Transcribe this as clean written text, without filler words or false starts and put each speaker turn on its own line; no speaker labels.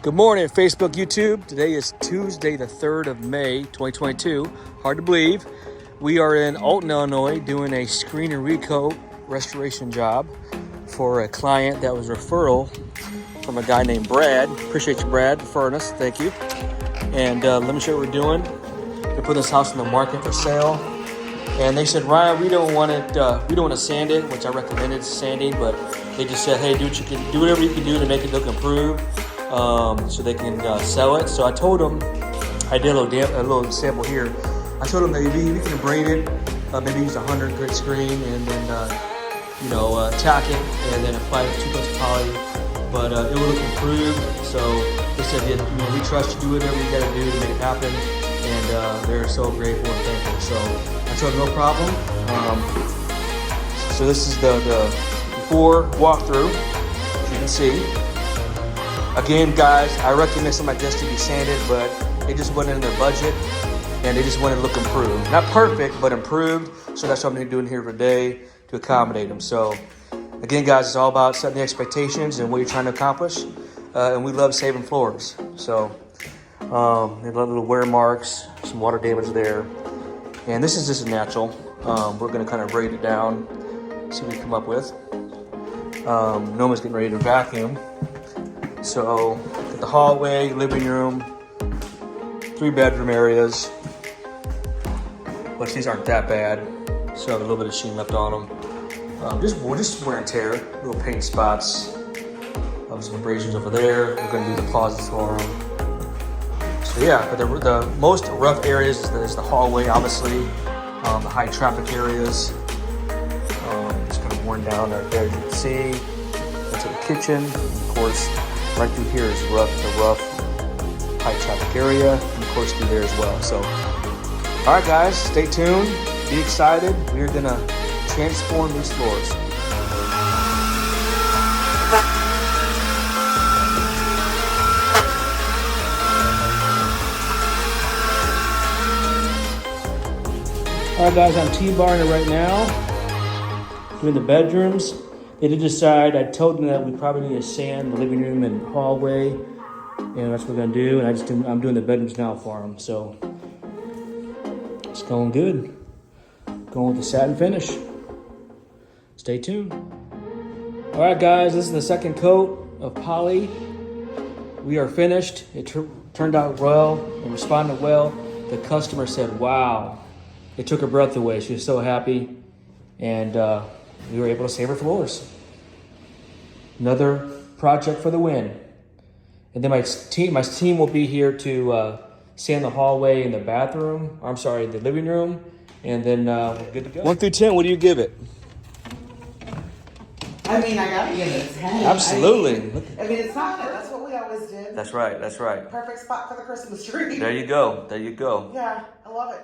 Good morning, Facebook, YouTube. Today is Tuesday, the 3rd of May, 2022. Hard to believe. We are in Alton, Illinois, doing a screen and recoat restoration job for a client that was a referral from a guy named Brad. Appreciate you, Brad, referring us. Thank you. And let me show you what we're doing. They're putting this house on the market for sale. And they said, Ryan, we don't want it, we don't want to sand it, which I recommended sanding, but they just said, hey, do whatever you can do to make it look improved, so they can sell it. So I told them, I did a little sample here. I told them maybe we can braid it, maybe use 100 grit screen, and then tack it, and then apply 2 coats of poly. But it will look improved. So they said, yeah, we trust you. Do whatever you got to do to make it happen. And they're so grateful and thankful. So I told them no problem. So this is the before walkthrough, as you can see. Again, guys, I recommend something like this to be sanded, but it just wasn't in their budget, and they just wanted to look improved. Not perfect, but improved. So that's what I'm doing here today to accommodate them. So again, guys, it's all about setting the expectations and what you're trying to accomplish. And we love saving floors. So they have little wear marks, some water damage there. And this is just natural. We're gonna kind of braid it down, see what we come up with. Noma's getting ready to vacuum. So, got the hallway, living room, 3 bedroom areas, which these aren't that bad. Still have a little bit of sheen left on them. Just wear and tear, little paint spots. Some abrasions over there. We're going to do the closets for them. So yeah, but the most rough areas is the hallway, obviously. The high traffic areas. It's kind of worn down right there, as you can see. Into the kitchen, of course. Right through here is the rough high traffic area, and of course through there as well. So, all right, guys, stay tuned. Be excited. We are gonna transform these floors. All right, guys, I'm T-barring it right now. Doing the bedrooms. They did decide, I told them that we probably need to sand the living room and hallway, and that's what we're gonna do. And I'm doing the bedrooms now for them. So it's going good. Going with the satin finish. Stay tuned. All right, guys, this is the second coat of poly. We are finished. It turned out well and responded well. The customer said, wow. It took her breath away. She was so happy. And we were able to save her floors. Another project for the win. And then my team will be here to sand the hallway and the bathroom. I'm sorry, the living room. And then we're good to go. 1 through 10, what do you give it?
I mean, I gotta give it a 10.
Absolutely.
I mean, it's not good. That's what we always did.
That's right, that's right.
Perfect spot for the Christmas tree.
There you go, there you go.
Yeah, I love it.